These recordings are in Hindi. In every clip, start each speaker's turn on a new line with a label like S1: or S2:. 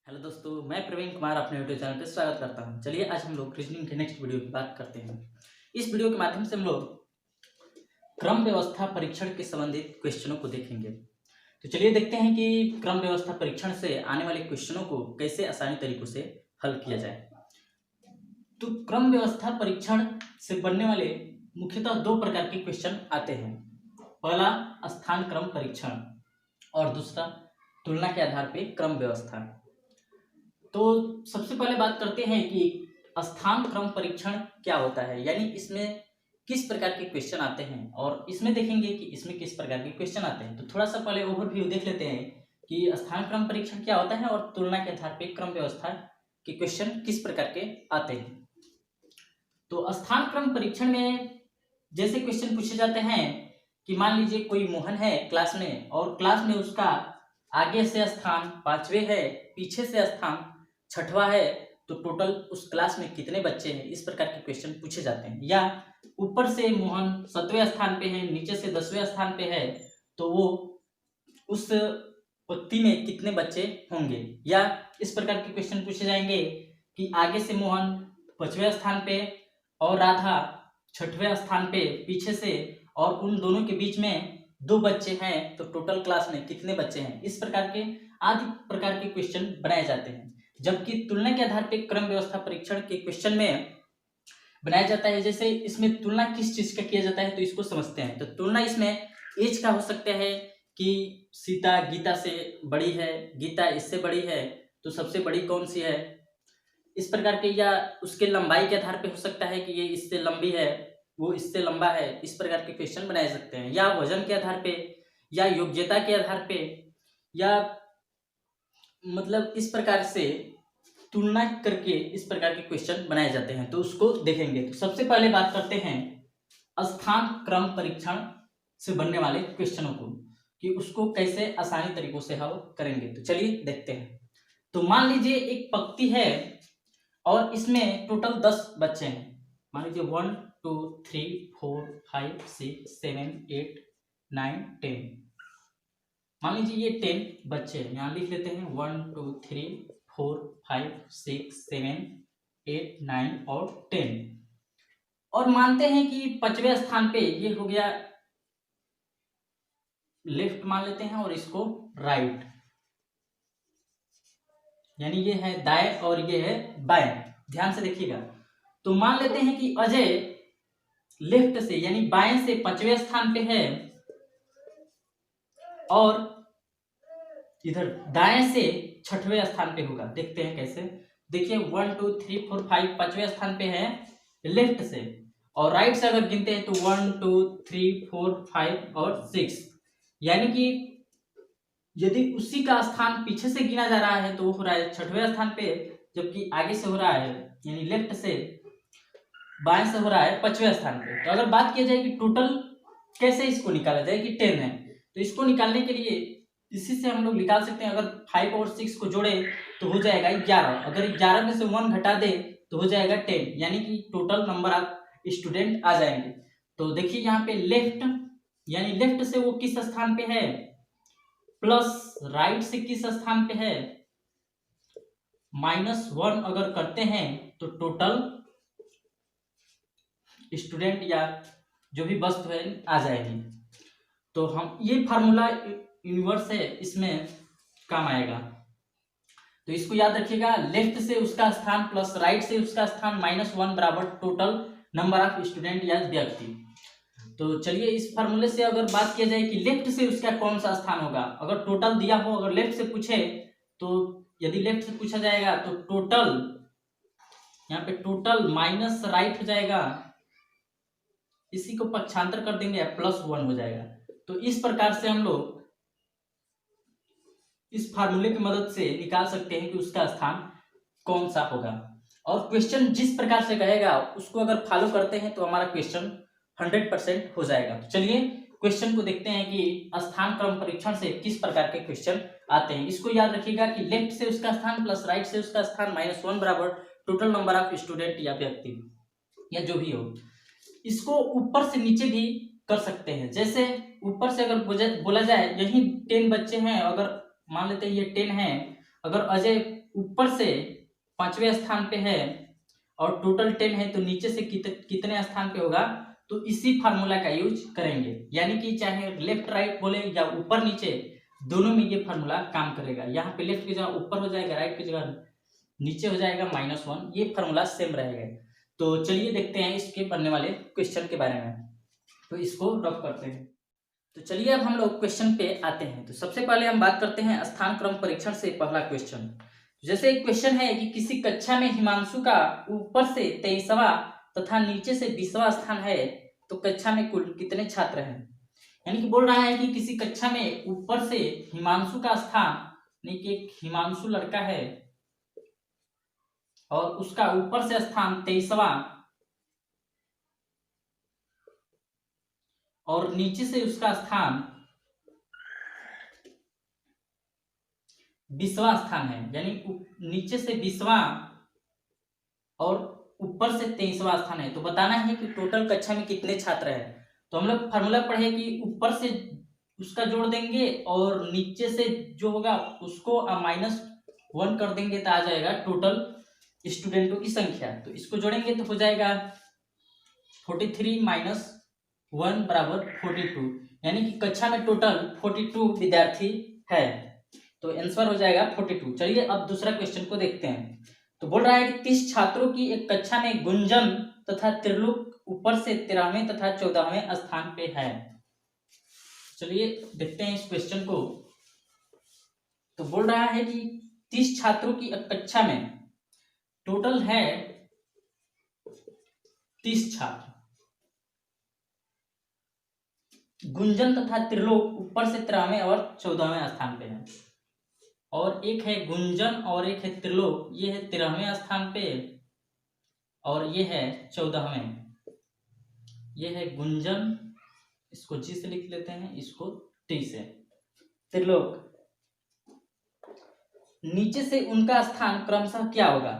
S1: हेलो दोस्तों, मैं प्रवीण कुमार अपने यूट्यूब चैनल पर स्वागत करता हूं। चलिए आज हम लोग रीजनिंग के नेक्स्ट वीडियो की बात करते हैं। इस वीडियो के माध्यम से हम लोग क्रम व्यवस्था परीक्षण के संबंधित क्वेश्चनों को देखेंगे। तो चलिए देखते हैं कि क्रम व्यवस्था परीक्षण से आने वाले क्वेश्चनों को कैसे आसानी तरीकों से हल किया जाए। तो क्रम व्यवस्था परीक्षण से बनने वाले मुख्यतः दो प्रकार के क्वेश्चन आते हैं। पहला स्थान क्रम परीक्षण और दूसरा तुलना के आधार पर क्रम व्यवस्था। तो सबसे पहले बात करते हैं कि स्थान क्रम परीक्षण क्या होता है, यानी इसमें किस प्रकार के क्वेश्चन आते हैं और इसमें देखेंगे कि इसमें किस प्रकार के क्वेश्चन आते हैं। तो थोड़ा सा पहले ओवरव्यू देख लेते हैं कि स्थान क्रम परीक्षण क्या होता है और तुलना के आधार पर क्रम व्यवस्था के क्वेश्चन किस प्रकार के आते हैं। तो स्थान क्रम परीक्षण में जैसे क्वेश्चन पूछे जाते हैं कि मान लीजिए कोई मोहन है क्लास में और क्लास में उसका आगे से स्थान 5वें है, पीछे से स्थान 6वां है, तो टोटल उस क्लास में कितने बच्चे हैं, इस प्रकार के क्वेश्चन पूछे जाते हैं। या ऊपर से मोहन 7वें स्थान पे है, नीचे से 10वें स्थान पे है, तो वो उस पंक्ति में कितने बच्चे होंगे। या इस प्रकार के क्वेश्चन पूछे जाएंगे कि आगे से मोहन 5वें स्थान पे और राधा 6वें स्थान पे पीछे से, और उन दोनों के बीच में 2 बच्चे हैं, तो टोटल क्लास में कितने बच्चे हैं। इस प्रकार के आदि प्रकार के क्वेश्चन बनाए जाते हैं। जबकि तुलना के आधार पर क्रम व्यवस्था परीक्षण के क्वेश्चन में बनाया जाता है, जैसे इसमें तुलना किस चीज का किया जाता है, तो इसको समझते हैं। तो तुलना इसमें एज का हो सकता है कि सीता गीता से बड़ी है, गीता इससे बड़ी है, तो सबसे बड़ी कौन सी है, इस प्रकार के। या उसके लंबाई के आधार पर हो सकता है कि ये इससे लंबी है, वो इससे लंबा है, इस प्रकार के क्वेश्चन बनाए सकते हैं। या वजन के आधार पे, या योग्यता के आधार पे, या मतलब इस प्रकार से तुलना करके इस प्रकार के क्वेश्चन बनाए जाते हैं। तो उसको देखेंगे। तो सबसे पहले बात करते हैं स्थान क्रम परीक्षण से बनने वाले क्वेश्चनों को, कि उसको कैसे आसानी तरीकों से हल करेंगे। तो चलिए देखते हैं। तो मान लीजिए एक पंक्ति है और इसमें टोटल 10 बच्चे हैं। मान लीजिए 1 2 3 4 5 6 7 8 9 10। मान लीजिए ये 10 बच्चे हैं, यहाँ लिख लेते हैं 1 2 3 4 5 6 7 8 9 और 10। और मानते हैं कि 5वें स्थान पे ये हो गया लेफ्ट मान लेते हैं और इसको राइट, यानी ये है दाएं और ये है बाएं। ध्यान से देखिएगा। तो मान लेते हैं कि अजय लेफ्ट से यानी बाएं से 5वें स्थान पे है और इधर दाएं से 6वें स्थान पे होगा। देखते हैं कैसे। देखिए 1 2 3 4 5 5वें स्थान पे है लेफ्ट से, और राइट से अगर गिनते हैं तो 1 2 3 4 5 और 6, यानी कि यदि उसी का स्थान पीछे से गिना जा रहा है तो वो हो रहा है 6वें स्थान पे, जबकि आगे से हो रहा है यानी लेफ्ट से बाएं से हो रहा है 5वें स्थान पे। तो अगर बात किया जाए कि टोटल कैसे इसको निकाला जाए कि 10 है, तो इसको निकालने के लिए इसी से हम लोग निकाल सकते हैं। अगर 5 और 6 को जोड़े तो हो जाएगा 11, अगर 11 में से 1 घटा दे तो हो जाएगा 10, यानी कि टोटल नंबर ऑफ स्टूडेंट आ जाएंगे। तो देखिए यहाँ पे लेफ्ट यानी लेफ्ट से वो किस स्थान पे है, प्लस राइट से किस स्थान पे है, -1 अगर करते हैं तो टोटल स्टूडेंट या जो भी वस्तु है आ जाएगी। तो हम ये फार्मूला यूनिवर्स है, इसमें काम आएगा। तो इसको याद रखिएगा, लेफ्ट से उसका स्थान प्लस राइट से उसका स्थान -1 बराबर टोटल नंबर ऑफ स्टूडेंट या व्यक्ति। तो चलिए इस फार्मूले से अगर बात किया जाए कि लेफ्ट से उसका कौन सा स्थान होगा, अगर टोटल दिया हो, अगर लेफ्ट से पूछे तो यदि लेफ्ट से पूछा जाएगा तो टोटल यहाँ पे टोटल माइनस राइट हो जाएगा, इसी को पक्षांतर कर देंगे +1 हो जाएगा। तो इस प्रकार से हम लोग इस फार्मूले की मदद से निकाल सकते हैं कि उसका स्थान कौन सा होगा। और क्वेश्चन जिस प्रकार से कहेगा उसको अगर फॉलो करते हैं तो हमारा क्वेश्चन 100% हो जाएगा। तो चलिए क्वेश्चन को देखते हैं कि स्थान क्रम परीक्षण से किस प्रकार के क्वेश्चन आते हैं। इसको याद रखिएगा कि लेफ्ट से उसका स्थान प्लस राइट से उसका स्थान -1 बराबर टोटल नंबर ऑफ स्टूडेंट या व्यक्ति या जो भी हो। इसको ऊपर से नीचे भी कर सकते हैं। जैसे ऊपर से अगर बोला जाए यही 10 बच्चे हैं, अगर मान लेते हैं ये 10 है अगर अजय ऊपर से 5वें स्थान पे है और टोटल 10 है तो नीचे से कितने स्थान पे होगा, तो इसी फार्मूला का यूज करेंगे। यानी कि चाहे लेफ्ट राइट बोले या ऊपर नीचे, दोनों में ये फार्मूला काम करेगा। यहाँ पे लेफ्ट की जगह ऊपर हो जाएगा, राइट की जगह नीचे हो जाएगा -1, ये फार्मूला सेम रहेगा। तो चलिए देखते हैं इसके बनने वाले क्वेश्चन के बारे में। तो इसको ड्रॉप करते हैं। तो चलिए अब हम लोग क्वेश्चन पे आते हैं। तो सबसे पहले हम बात करते हैं स्थान क्रम परीक्षण से पहला क्वेश्चन। जैसे एक क्वेश्चन है कि किसी कक्षा में हिमांशु का ऊपर से 23वां तथा नीचे से 20वां स्थान है, तो कक्षा में कुल कितने छात्र हैं। यानी कि बोल रहा है कि किसी कक्षा में ऊपर से हिमांशु का स्थान, यानी कि एक हिमांशु लड़का है और उसका ऊपर से स्थान 23वां और नीचे से उसका स्थान 20वां स्थान है। यानी नीचे से 20वां और ऊपर से 23वां स्थान है। तो बताना है कि टोटल कक्षा में कितने छात्र हैं। तो हम लोग फार्मूला पढ़े कि ऊपर से उसका जोड़ देंगे और नीचे से जो होगा उसको -1 कर देंगे तो आ जाएगा टोटल स्टूडेंटों की संख्या। तो इसको जोड़ेंगे तो हो जाएगा 43 - 1 = 42, यानी कि कक्षा में टोटल 42 विद्यार्थी है। तो आंसर हो जाएगा 42। चलिए अब दूसरा क्वेश्चन को देखते हैं। तो बोल रहा है कि 30 छात्रों की एक कक्षा में गुंजन तथा त्रिलोक ऊपर से 13वें तथा 14वें स्थान पे है। चलिए देखते हैं इस क्वेश्चन को। तो बोल रहा है कि 30 छात्रों की एक कक्षा में टोटल है 30 छात्र, गुंजन तथा त्रिलोक ऊपर से 13वें और 14वें स्थान पे है। और एक है गुंजन और एक है त्रिलोक, ये है 13वें स्थान पे और ये है 14वें। ये है गुंजन, इसको जी से लिख लेते हैं, इसको टी से। त्रिलोक, नीचे से उनका स्थान क्रमशः क्या होगा।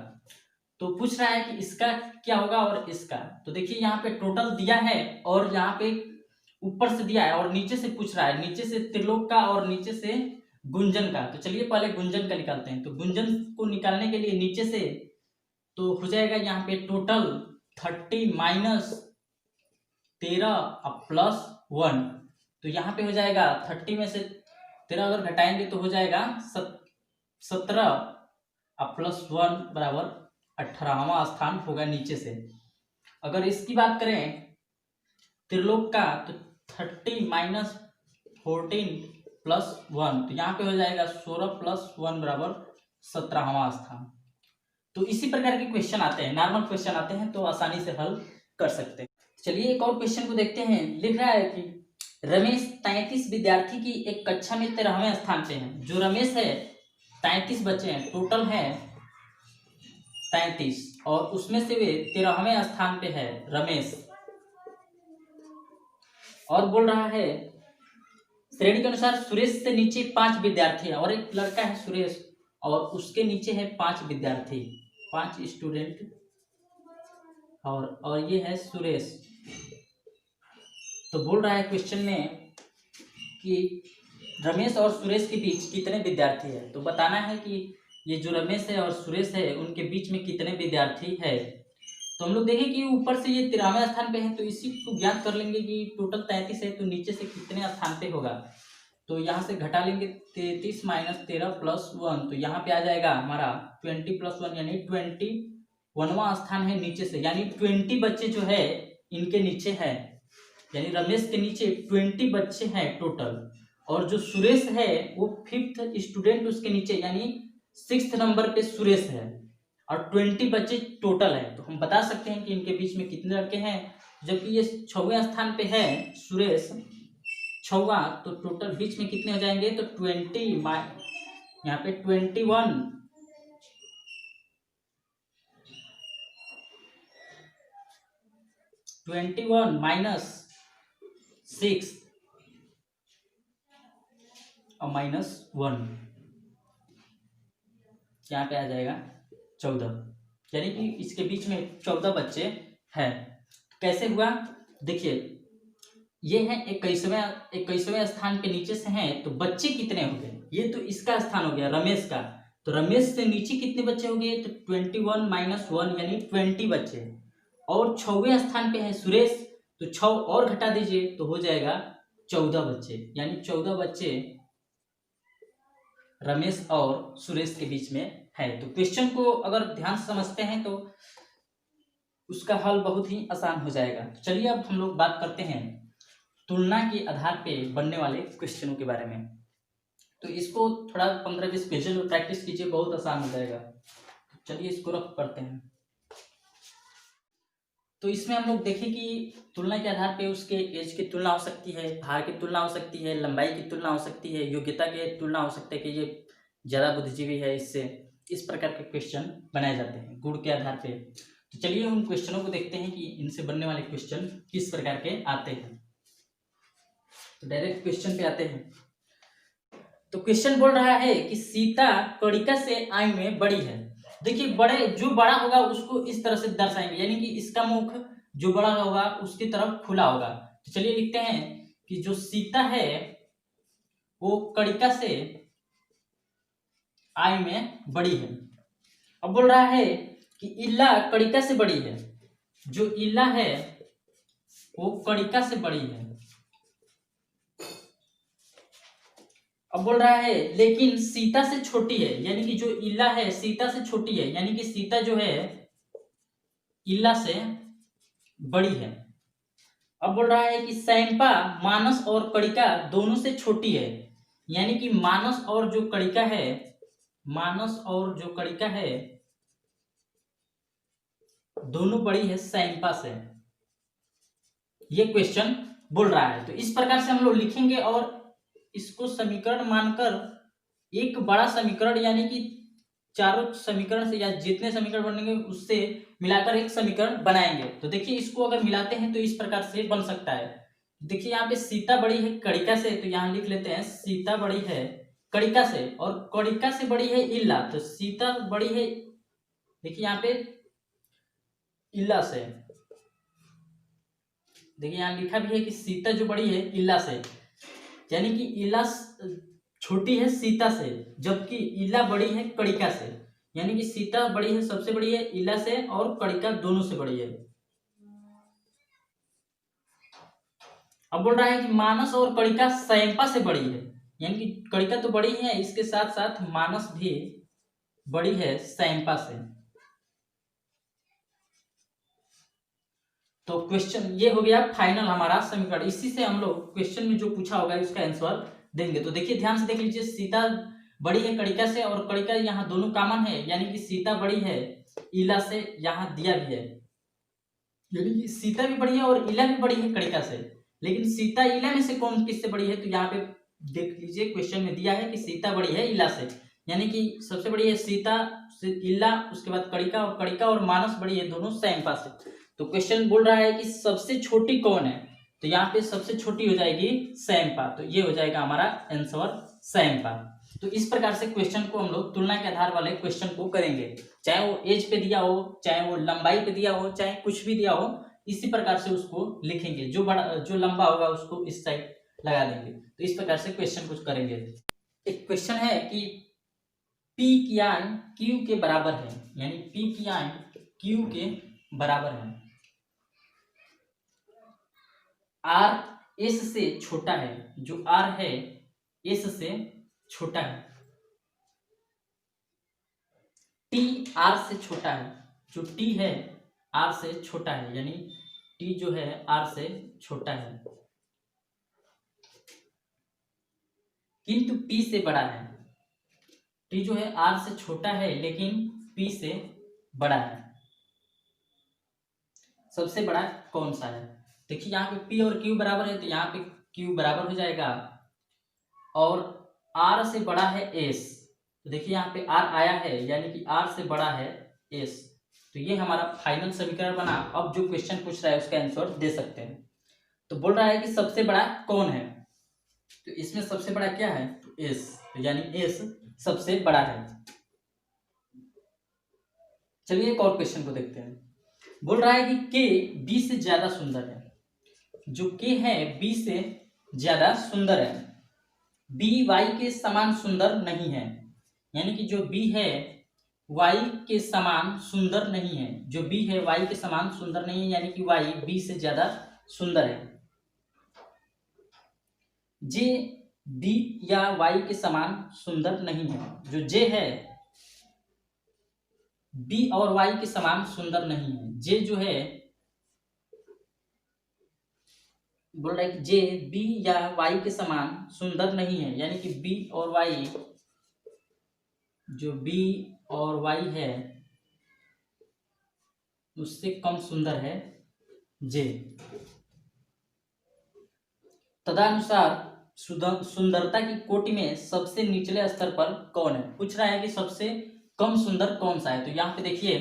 S1: तो पूछ रहा है कि इसका क्या होगा और इसका। तो देखिए यहाँ पे टोटल दिया है और यहाँ पे ऊपर से दिया है और नीचे से पूछ रहा है, नीचे से त्रिलोक का और नीचे से गुंजन का। तो चलिए पहले गुंजन का निकालते हैं। तो गुंजन को निकालने के लिए नीचे से तो हो जाएगा यहाँ पे टोटल 30 - 13 +1। तो यहाँ पे हो जाएगा 30 में से 13 अगर घटाएंगे तो हो जाएगा 17 +1 = 18वां स्थान होगा नीचे से। अगर इसकी बात करें त्रिलोक का तो 30 - 14 +1, तो यहाँ पे हो जाएगा 16 + 1 = 17वां स्थान। तो इसी प्रकार के क्वेश्चन आते हैं, नॉर्मल क्वेश्चन आते हैं तो आसानी से हल कर सकते हैं। चलिए एक और क्वेश्चन को देखते हैं। लिख रहा है कि रमेश 33 विद्यार्थी की एक कक्षा में 13वें स्थान पे है। जो रमेश है 33 बच्चे हैं, टोटल है 33 और उसमें से वे 13वें स्थान पे है रमेश। और बोल रहा है श्रेणी के अनुसार सुरेश से नीचे 5 विद्यार्थी है और एक लड़का है सुरेश और उसके नीचे है 5 विद्यार्थी, 5 स्टूडेंट और ये है सुरेश। तो बोल रहा है क्वेश्चन में कि रमेश और सुरेश के बीच कितने विद्यार्थी है। तो बताना है कि ये जो रमेश है और सुरेश है उनके बीच में कितने विद्यार्थी है। तो हम लोग देखें कि ऊपर से ये 13वें स्थान पे है तो इसी को ज्ञात कर लेंगे कि टोटल 33 है तो नीचे से कितने स्थान पे होगा। तो यहाँ से घटा लेंगे 33 - 13 + 1, तो यहाँ पे आ जाएगा हमारा 20 + 1 यानी 21वां स्थान है नीचे से। यानी 20 बच्चे जो है इनके नीचे है, यानी रमेश के नीचे 20 बच्चे हैं टोटल। और जो सुरेश है वो 5th स्टूडेंट उसके नीचे, यानी 6th नंबर पे सुरेश है और 20 बच्चे टोटल है। तो हम बता सकते हैं कि इनके बीच में कितने लड़के हैं। जबकि ये 6वें स्थान पे है सुरेश, 6वां, तो टोटल बीच में कितने हो जाएंगे। तो 20 यहाँ पे 21 -6 और -1, यहाँ पे आ जाएगा 14, यानी कि इसके बीच में 14 बच्चे हैं। कैसे हुआ देखिए, ये है 21वें स्थान के नीचे से हैं तो बच्चे कितने हो गए। ये तो इसका स्थान हो गया रमेश का, तो रमेश से नीचे कितने बच्चे हो गए? तो 21 माइनस 1 यानी 20 बच्चे। और 6वें स्थान पे है सुरेश, तो 6 और घटा दीजिए तो हो जाएगा 14 बच्चे, यानी 14 बच्चे रमेश और सुरेश के बीच में है। तो क्वेश्चन को अगर ध्यान से समझते हैं तो उसका हल बहुत ही आसान हो जाएगा। तो चलिए अब हम लोग बात करते हैं तुलना के आधार पे बनने वाले क्वेश्चनों के बारे में। तो इसको थोड़ा 15-20 क्वेश्चन में प्रैक्टिस कीजिए, बहुत आसान हो जाएगा। चलिए इसको रख करते हैं। तो इसमें हम लोग देखें कि तुलना के आधार पे उसके एज की तुलना हो सकती है, भार की तुलना हो सकती है, लंबाई की तुलना हो सकती है, योग्यता की तुलना हो सकती है कि ये ज़्यादा बुद्धिजीवी है, इससे इस प्रकार के क्वेश्चन बनाए जाते हैं गुण के आधार पे। तो चलिए उन क्वेश्चनों को देखते हैं कि इनसे बनने वाले क्वेश्चन किस प्रकार के आते हैं। तो डायरेक्ट क्वेश्चन पे आते हैं। तो क्वेश्चन बोल रहा है कि सीता कणिका से आई में बड़ी है। देखिए बड़े जो बड़ा होगा उसको इस तरह से दर्शाएंगे, यानी कि इसका मुख जो बड़ा होगा उसकी तरफ खुला होगा। तो चलिए लिखते हैं कि जो सीता है वो कणिका से आई में बड़ी है। अब बोल रहा है कि इल्ला कणिका से बड़ी है, जो इल्ला है वो कणिका से बड़ी है। अब बोल रहा है लेकिन सीता से छोटी है, यानी कि जो इल्ला है सीता से छोटी है, यानी कि सीता जो है इल्ला से बड़ी है। अब बोल रहा है कि सैंपा मानस और कणिका दोनों से छोटी है, यानी कि मानस और जो कणिका है, मानस और जो कणिका है दोनों बड़ी है सैंपा से। ये क्वेश्चन बोल रहा है। तो इस प्रकार से हम लोग लिखेंगे और इसको समीकरण मानकर एक बड़ा समीकरण, यानी कि चारों समीकरण से या जितने समीकरण बनेंगे उससे मिलाकर एक समीकरण बनाएंगे। तो देखिए इसको अगर मिलाते हैं तो इस प्रकार से बन सकता है। देखिए यहाँ पे सीता बड़ी है कणिका से, तो यहाँ लिख लेते हैं सीता बड़ी है कणिका से, और कणिका से बड़ी है इल्ला, तो सीता बड़ी है देखिए यहाँ पे इल्ला से। देखिए यहाँ लिखा भी है कि सीता जो बड़ी है इल्ला से, यानी कि इल्ला छोटी है सीता से, जबकि इल्ला बड़ी है कणिका से, यानी कि सीता बड़ी है सबसे बड़ी है इल्ला से और कणिका दोनों से बड़ी है। अब बोल रहा है कि मानस और कणिका सैंपा से बड़ी है, यानी कि कणिका तो बड़ी है, इसके साथ साथ मानस भी बड़ी है सैंपा से। तो क्वेश्चन ये हो गया फाइनल हमारा समीकरण। इसी से हम लोग क्वेश्चन में जो पूछा होगा इसका आंसर देंगे। तो देखिए ध्यान से देख लीजिए, सीता बड़ी है कणिका से और कणिका यहाँ दोनों कॉमन है, यानी कि सीता बड़ी है इला से, यहाँ दिया भी है, यानी कि सीता भी बड़ी है और इला भी बड़ी है कणिका से। लेकिन सीता इला में से कौन किससे बड़ी है? तो यहाँ पे देख लीजिए क्वेश्चन में दिया है कि सीता बड़ी है इला से, यानी कि सबसे बड़ी है सीता से इला, उसके बाद कणिका और मानस बड़ी है दोनों सैंपा से। तो क्वेश्चन बोल रहा है कि सबसे छोटी कौन है? तो यहाँ पे सबसे छोटी हो जाएगी सैंपा, तो ये हो जाएगा हमारा आंसर सैंपा। तो इस प्रकार से क्वेश्चन को हम लोग तुलना के आधार वाले क्वेश्चन को करेंगे, चाहे वो एज पे दिया हो, चाहे वो लंबाई पे दिया हो, चाहे कुछ भी दिया हो, इसी प्रकार से उसको लिखेंगे। जो बड़ा जो लंबा होगा उसको इस साइड लगा देंगे। तो इस प्रकार से क्वेश्चन कुछ करेंगे। एक क्वेश्चन है कि P की आन Q के बराबर है, यानी P की आन Q के बराबर है, R S से छोटा है, जो R है S से छोटा है, T R से छोटा है, जो T है R से छोटा है, यानी T जो है R से छोटा है, किंतु P से बड़ा है। T जो है R से छोटा है लेकिन P से बड़ा है। सबसे बड़ा कौन सा है? देखिए यहाँ पे P और Q बराबर है, तो यहाँ पे Q बराबर हो जाएगा, और R से बड़ा है S, तो देखिए यहाँ पे R आया है, यानी कि R से बड़ा है S। तो ये हमारा फाइनल समीकरण बना। अब जो क्वेश्चन पूछ रहा है उसका आंसर दे सकते हैं। तो बोल रहा है कि सबसे बड़ा कौन है, तो इसमें सबसे बड़ा क्या है? तो S, तो यानी S सबसे बड़ा है। चलिए एक और क्वेश्चन को देखते हैं। बोल रहा है कि K B से ज्यादा सुंदर है, जो K है B से ज्यादा सुंदर है, B Y के समान सुंदर नहीं है, यानी कि जो बी है वाई के समान सुंदर नहीं है। जो बी है वाई के समान सुंदर नहीं है, यानी कि वाई बी से ज्यादा सुंदर है। जे बी या वाई के समान सुंदर नहीं है। जो जे है बी और वाई के समान सुंदर नहीं है। जे जो है बोल रहा है कि जे बी या वाई के समान सुंदर नहीं है, यानी कि बी और वाई, जो बी और वाई है उससे कम सुंदर है जे। तदनुसार सुंदरता की कोटि में सबसे निचले स्तर पर कौन है। पूछ रहा है कि सबसे कम सुंदर कौन सा है। तो यहाँ पे देखिए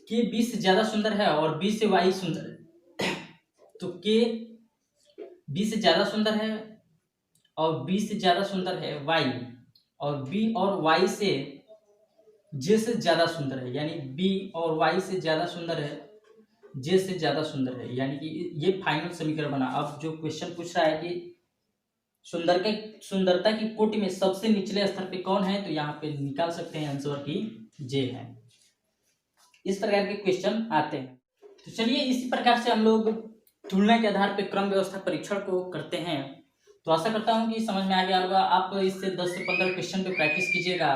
S1: के बी से ज्यादा सुंदर है और बी से वाई सुंदर है। तो के बी से ज्यादा सुंदर है और बी से ज्यादा सुंदर है वाई, और बी और वाई से जे से ज्यादा सुंदर है, यानी बी और वाई से ज्यादा सुंदर है, जे से ज्यादा सुंदर है, यानी कि ये फाइनल समीकरण बना। अब जो क्वेश्चन पूछ रहा है कि सुंदरता की कोटि में सबसे निचले स्तर पे कौन है, तो यहाँ पे निकाल सकते हैं आंसर की जे है। इस प्रकार के क्वेश्चन आते हैं। तो चलिए इसी प्रकार से हम लोग तुलना के आधार पे क्रम व्यवस्था परीक्षण को करते हैं। तो आशा करता हूँ कि समझ में आ गया होगा। आप इससे 10 से 15 क्वेश्चन पे प्रैक्टिस कीजिएगा।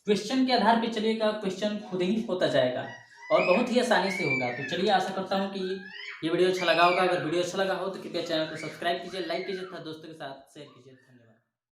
S1: क्वेश्चन के आधार पे चलिएगा, क्वेश्चन खुद ही होता जाएगा और बहुत ही आसानी से होगा। तो चलिए आशा करता हूँ कि ये वीडियो अच्छा लगा होगा। अगर वीडियो अच्छा लगा हो तो कृपया चैनल को सब्सक्राइब कीजिए, लाइक कीजिए तथा दोस्तों के साथ शेयर कीजिए। धन्यवाद।